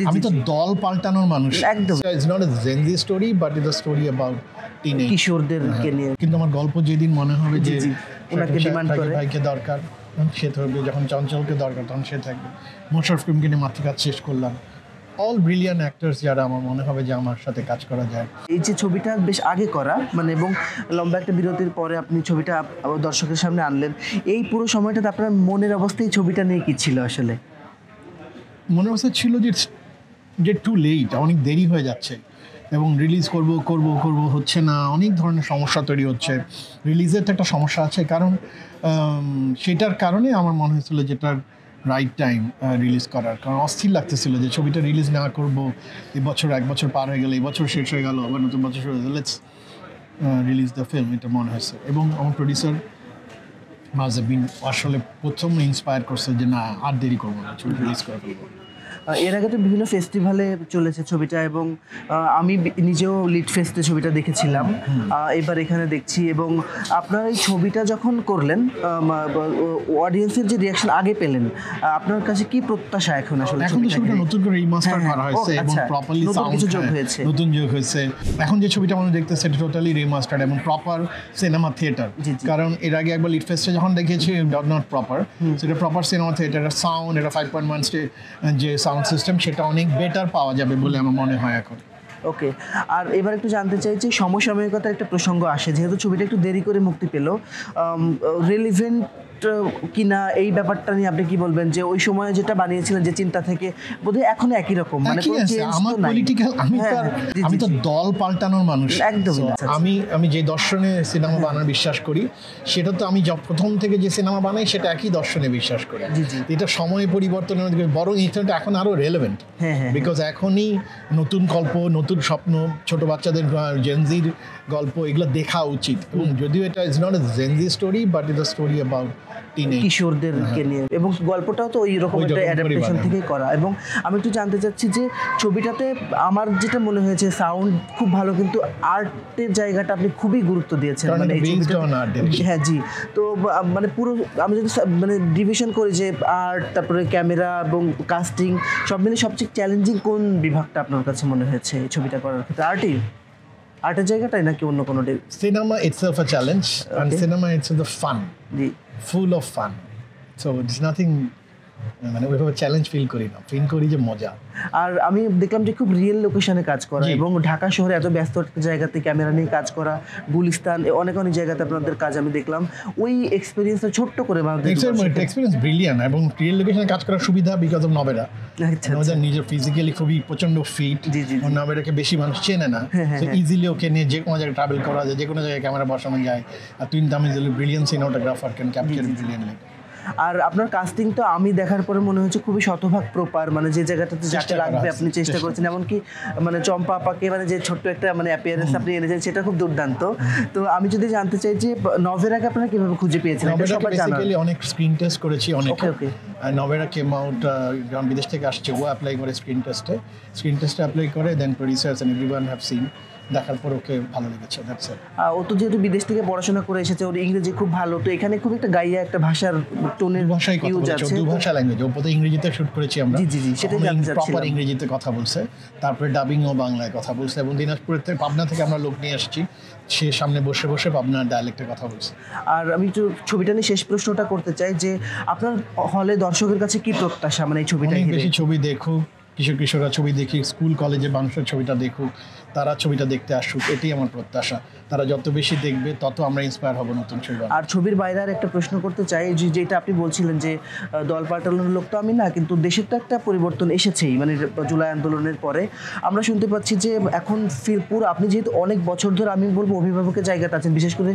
আমি তো দল পাল্টানোর মানুষ একদম। It's not a Gen Z story but it's a story about teenage কিশোরদেরকে নিয়ে। কিন্তু আমার গল্প যেদিন মনে হবে যে ওনাকে ডিমান্ড করে ভাইকে দরকার, সে থাকবে, যখন চঞ্চলকে দরকার তখন সে থাকবে। মোশাররফ করিমকে নিয়ে মাতৃ কাজ শেষ করলাম। অল ব্রিলিয়ান্ট অ্যাক্টরস যারা আমার মনে হবে যে আমার সাথে কাজ করা যায়। এই যে ছবিটা বেশ আগে করা মানে এবং লম্বা একটা বিরতির পরে আপনি ছবিটা দর্শকের সামনে আনলেন, এই পুরো সময়টাতে আপনার মনের অবস্থা এই ছবিটা নিয়ে কি ছিল আসলে? মনের অবস্থা ছিল যে টু লেট, অনেক দেরি হয়ে যাচ্ছে এবং রিলিজ করব হচ্ছে না, অনেক ধরনের সমস্যা তৈরি হচ্ছে। রিলিজের তো একটা সমস্যা আছে, কারণ সেটার কারণে আমার মনে হয়েছিল যেটার রাইট টাইম রিলিজ করার। কারণ অস্থির লাগতেছিল যে ছবিটা রিলিজ না করবো, এক বছর পার হয়ে গেল, এই বছর শেষ হয়ে গেল, আবার নতুন বছর শুরু হয়ে গেল, লেটস রিলিজ দ্য ফিল্ম, এটা মনে হয়েছে। এবং আমার প্রডিউসার মাজাবিন আসলে প্রথম ইন্সপায়ার করছে যে না আর দেরি করবো না, ছবি রিলিজ করে ফেলবো। এর আগে তো বিভিন্ন ফেস্টিভ্যালে চলেছে ছবিটা এবং আমি নিজেও লিড ফেস্টে ছবিটা দেখেছিলাম, এবার এখানে দেখছি। এবং আপনার এই ছবিটা যখন করলেন অডিয়েন্সের যে রিয়াকশন আগে পেলেন, আপনার কাছে কি প্রত্যাশা এখন? আসলে এখন তো ছবিটা নতুন করে রিমাস্টার করা হয়েছে এবং প্রপারলি সাউন্ড যোগ হয়েছে, নতুন যোগ হয়েছে। এখন যে ছবিটা আমরা দেখতেছি এটা টোটালি রিমাস্টার্ড এবং প্রপার সিনেমা থিয়েটার। কারণ এর আগে একবার লিড ফেস্টে যখন দেখেছি নট প্রপার, সেটা প্রপার সিনেমা থিয়েটার সাউন্ড, এটা 5.1 যে সাউন্ড সিস্টেম, সেটা অনেক বেটার পাওয়া যাবে বলে আমার মনে হয় এখন। ওকে, আর এবার একটু জানতে চাই যে সমসাময়িকতার একটা প্রসঙ্গ আসে, যেহেতু ছবিটা একটু দেরি করে মুক্তি পেল, রিলিভেন্ট কিনা এই ব্যাপারটা নিয়ে আপনি কি বলবেন? যে ওই সময় যেটা বানিয়েছিলেন যে চিন্তা থেকে বোধহয় এখনো একই রকম, মানে আমার পলিটিক্যাল, আমি তো দল পাল্টানোর মানুষ একদম। আমি যে দর্শনে সিনেমা বানানোর বিশ্বাস করি, সেটা তো আমি প্রথম থেকে যে সিনেমা বানাই সেটা একই দর্শনে বিশ্বাস করি। এটা সময় পরিবর্তনের বরং এটা এখন আরো রেলেভেন্ট, বিকজ এখনই নতুন গল্প, নতুন স্বপ্ন, ছোট বাচ্চাদের জেনজির গল্প, এগুলো দেখা উচিত। এবং যদিও এটা is not a Gen Z story but it's a story about কিশোরদেরকে নিয়ে, এবং গল্পটাও তো ওই রকম একটা অ্যাডাপ্টেশন থেকেই করা। এবং আমি একটু জানতে চাচ্ছি যে ছবিটাতে আমার যেটা মনে হয়েছে সাউন্ড খুব ভালো, কিন্তু আর্টের জায়গাটা আপনি খুবই গুরুত্ব দিয়েছেন। মানে হ্যাঁ জি, তো মানে পুরো আমি যদি মানে ডিভিশন করি যে আর্ট, তারপরে ক্যামেরা এবং কাস্টিং সব মিলে সবচেয়ে চ্যালেঞ্জিং কোন বিভাগটা আপনার কাছে মনে হয়েছে এই ছবিটা করার ক্ষেত্রে? আর্টের জায়গাটাই নাকি অন্য কোনো? Cinema itself a challenge, and cinema it's the fun, full of fun, so it's nothing, মানে ওইভাবে চ্যালেঞ্জ ফিল করি যে মজা। আর আমি দেখলাম যে খুব রিয়েল লোকেশনে কাজ করা এবং ঢাকা শহরে এত ব্যস্ত একটা জায়গাতে ক্যামেরা নিয়ে কাজ করা, গুলিস্তান, অনেক জায়গাতে আপনাদের কাজ আমি দেখলাম। ওই এক্সপিরিয়েন্সটা ছোট্ট করে এক্সপিরিয়েন্স ব্রিলিয়ান্ট। এবং রিয়েল লোকেশনে কাজ করার সুবিধা বিকজ অফ নবেরা। নবেরা নিজের ফিজিক্যালি খুবই প্রচন্ড ফিট, নবেরাকে বেশি মানুষ চেনে না, ইজিলি ওকে নিয়ে যে কোনো জায়গায় ট্রাভেল করা যায়, যে কোনো জায়গায় ক্যামেরা বসানো যায়। আর তুইন তামিজলি brilliant cinematographer can capture brilliantly. আর আপনার কাস্টিং তো আমি দেখার পরে মনে হচ্ছে খুবই শতভাগ প্রপার, মানে যে জায়গাটাতে যাকে লাগবে আপনি চেষ্টা করেছেন। এমনকি মানে চম্পা আপাকে মানে যে ছোট্ট একটা মানে অ্যাপিয়ারেন্স আপনি এনেছেন সেটা খুব দুর্দান্ত। তো আমি যদি জানতে চাই যে নভেরাকে আপনারা কিভাবে খুঁজে পেয়েছেন? বেসিক্যালি অনেক স্ক্রিন টেস্ট করেছি, অনেক। নভেরা কেম আউট, যখন বিদেশ থেকে আসছে ও অ্যাপ্লাই করে স্ক্রিন টেস্টে অ্যাপ্লাই করে, then producers and everyone have seen, দেখার পর ওকে ভালো লেগেছে। That's it. ও তো যেহেতু বিদেশ থেকে পড়াশোনা করে এসেছে, ওর ইংরেজি খুব ভালো, তো এখানে খুব একটা গাইয়া একটা ভাষার টোনের ভাষায় ইউজ আছে, দু ভাষা ল্যাঙ্গুয়েজ। ও প্রথমে ইংরেজিতে শুট করেছি আমরা, জি সেটাই জানতে চাচ্ছিলাম। প্রপার ইংরেজিতে কথা বলছে, তারপরে ডাবিং ও বাংলায় কথা বলছে। এবং দিনাজপুরের থেকে, পাবনা থেকে আমরা লোক নিয়ে আসছি, সে সামনে বসে পাবনার ডায়ালেক্টে কথা বলছে। আর আমি একটু ছবিটা নিয়ে শেষ প্রশ্নটা করতে চাই যে আপনার হলে দর্শকের কাছে কি প্রত্যাশা, মানে এই ছবিটা বেশি ছবি দেখুক, কিশোররা ছবি দেখি, স্কুল কলেজে মানুষের ছবিটা দেখুক, তারা ছবিটা দেখতে আসুক, এটাই আমার প্রত্যাশা। তারা যত বেশি দেখবে তত আমরা ইন্সপায়ার হব নতুন ছবি। আর ছবির বাইরে আর একটা প্রশ্ন করতে চাই, যেটা আপনি বলছিলেন যে দল পাল্টানোর লোক তো আমি না, কিন্তু দেশের তো একটা পরিবর্তন এসেছেই, মানে জুলাই আন্দোলনের পরে আমরা শুনতে পাচ্ছি যে এখন পুরো আপনি যেহেতু অনেক বছর ধরে আমি বলবো অভিভাবকের জায়গাতে আছেন, বিশেষ করে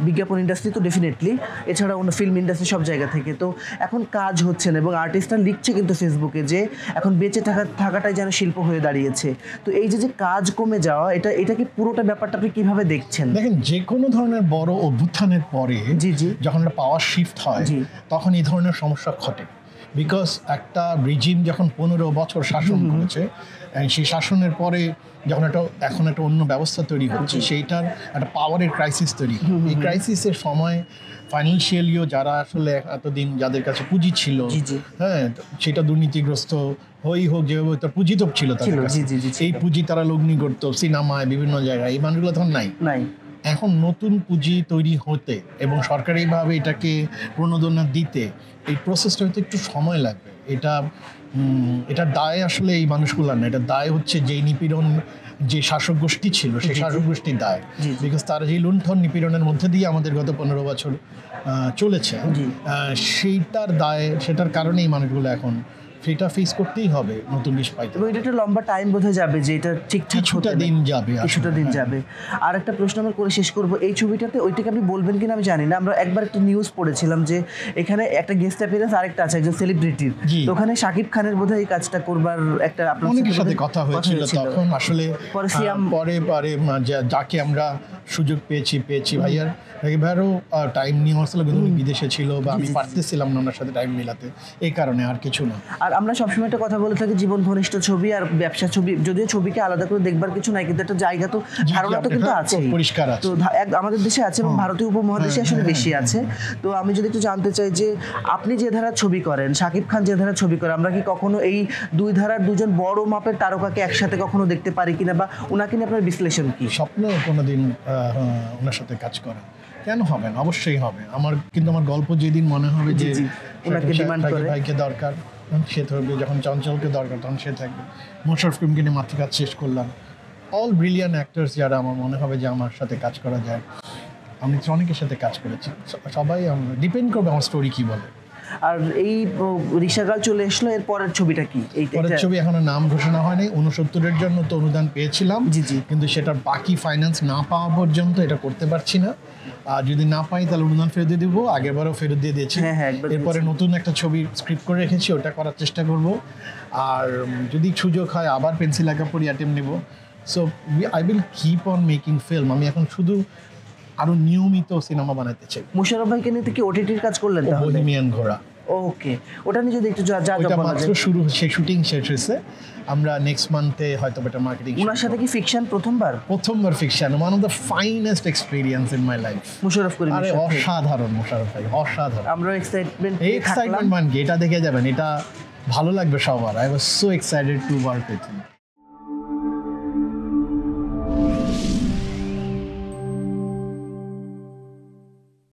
বিজ্ঞাপন ইন্ডাস্ট্রি তো ডেফিনেটলি, এছাড়া অন্য ফিল্ম ইন্ডাস্ট্রি সব জায়গা থেকে, তো এখন কাজ হচ্ছে না এবং আর্টিস্টরা লিখছে কিন্তু ফেসবুকে যে এখন বেঁচে থাকাটাই যেন শিল্প হয়ে দাঁড়িয়েছে। তো এই যে কাজ কমে যাওয়া, এটা কি পুরোটা ব্যাপারটা আপনি কিভাবে দেখছেন? দেখেন, যে কোনো ধরনের বড় অভ্যুত্থানের পরে যখন একটা পাওয়ার শিফট হয় তখন এই ধরনের সমস্যা ঘটে। বিকজ একটা রিজিম যখন 15 বছর শাসন করেছে, and সেই শাসনের পরে যখন এখন একটা অন্য ব্যবস্থা তৈরি হচ্ছে, সেইটার একটা পাওয়ারের ক্রাইসিস তৈরি হয়। এই ক্রাইসিসের সময় ফাইন্যান্সিয়ালিও যারা আসলে এতদিন যাদের কাছে পুঁজি ছিল, হ্যাঁ, সেটা দুর্নীতিগ্রস্ত হোক যেভাবে তার পুঁজি তো ছিল তাদের কাছে, এই পুঁজি তারা লগ্নি করতো সিনেমায় বিভিন্ন জায়গায়, এই মানুষগুলো তখন নাই। এখন নতুন পুঁজি তৈরি হতে এবং সরকারিভাবে এটাকে প্রণোদনা দিতে এই প্রসেসটা হয়তো একটু সময় লাগবে। এটার দায় আসলে এই মানুষগুলোর না, এটার দায় হচ্ছে যেই নিপীড়ন যে শাসক গোষ্ঠী ছিল সেই শাসক গোষ্ঠীর দায়, বিকজ তারা যে লুণ্ঠন নিপীড়নের মধ্যে দিয়ে আমাদের গত 15 বছর চলেছে, সেইটার দায়, সেটার কারণেই মানুষগুলো এখন সেটা ফেস করতেই হবে নতুন ডিশ পাইতে। এবং এটা একটা লম্বা টাইম বোঝা যাবে যে এটা ঠিকঠাক কিছুটা দিন যাবে। আর একটা প্রশ্ন আমরা করে শেষ করবো, এই ছবিটাতে ওইটাকে আপনি বলবেন কিনা আমি জানি না, আমরা একবার একটা নিউজ পড়েছিলাম যে এখানে একটা গেস্ট অ্যাপিয়ারেন্স আরেকটা আছে একজন সেলিব্রিটির, তো ওখানে শাকিব খানের বোধহয় এই কাজটা করবার একটা আপনার অনেকের সাথে কথা হয়েছিল তখন। আসলে পরে যাকে আমরা সুযোগ পেয়েছি ভাইয়ারও টাইম নিয়ে হচ্ছিল, কিন্তু উনি বিদেশে ছিল বা আমি পারতেছিলাম না ওনার সাথে টাইম মেলাতে, এই কারণে, আর কিছু না। আর আমরা সবসময় একটা কথা বলে থাকি, জীবন ঘনিষ্ঠ ছবি আর ব্যবসা ছবি, যদিও ছবিকে আলাদা করে দেখবার কিছু নাই, কিন্তু একটা জায়গা তো ধারণা তো কিন্তু আছে, পরিষ্কার আছে, তো আমাদের দেশে আছে এবং ভারতীয় উপমহাদেশে আসলে বেশি আছে। তো আমি যদি একটু জানতে চাই যে আপনি যে ধারার ছবি করেন, শাকিব খান যে ধারার ছবি করে, আমরা কি কখনো এই দুই ধারার দুজন বড় মাপের তারকাকে একসাথে কখনো দেখতে পারি কিনা, বা ওনাকে নিয়ে আপনার বিশ্লেষণ কি? স্বপ্ন কোনোদিন ওনার সাথে কাজ করা, কেন হবে না, অবশ্যই হবে। আমার গল্প যেদিন মনে হবে যে ওনাকে ডিমান্ড করে, ভাইকে দরকার, সে থাকবে, যখন চঞ্চলকে দরকার তখন সে থাকবে। মোশাররফ করিমকে নিয়ে মাত্র কাজ শেষ করলাম, অল ব্রিলিয়ান্ট অ্যাক্টার্স যারা আমার মনে হবে যে আমার সাথে কাজ করা যায়, আমি অনেকের সাথে কাজ করেছি, সবাই ডিপেন্ড করবে আমার স্টোরি কি বলে। আর এই রিশাগাল চলে আসলো, এর পরের ছবিটা কি? এই পরের ছবি এখনো নাম ঘোষণা হয়নি। 69-এর জন্য তো অনুদান পেয়েছিলাম, কিন্তু সেটার বাকি ফাইন্যান্স না পাওয়া পর্যন্ত এটা করতে পারছি না। আর যদি না পাই তাহলে অনুদান ফেরত দিয়ে দেবো, আগেরবারও ফেরত দিয়ে দিয়েছি। এরপরে নতুন একটা ছবি স্ক্রিপ্ট করে রেখেছি, ওটা করার চেষ্টা করব। আর যদি সুযোগ হয় আবার পেন্সিল আঁকাপুরি অ্যাটেম্প নেব। So I will keep on making film. আমি এখন শুধু আরো নিয়মিত সিনেমা বানাতে চাই। মোশাররফ ভাইকে নিয়ে কি ওটিটির কাজ করলেন? বোহেমিয়ান ঘোড়া, ওকে, ওটা নিয়ে যদি একটু মাত্র শুরু, সেই শুটিং শেষ হয়েছে। আমরা নেক্সট মান্থে হয়তো এটা মার্কেটিং। ওনার সাথে কি ফিকশন প্রথমবার fiction, one of the finest experience in my life. Mosharraf Karim, আরে অসাধারণ, মোশাররফ ভাই অসাধারণ। আমরা এক্সাইটমেন্ট মানে এটা দেখে যাবেন, এটা ভালো লাগবে সবার। I was so excited to work with him.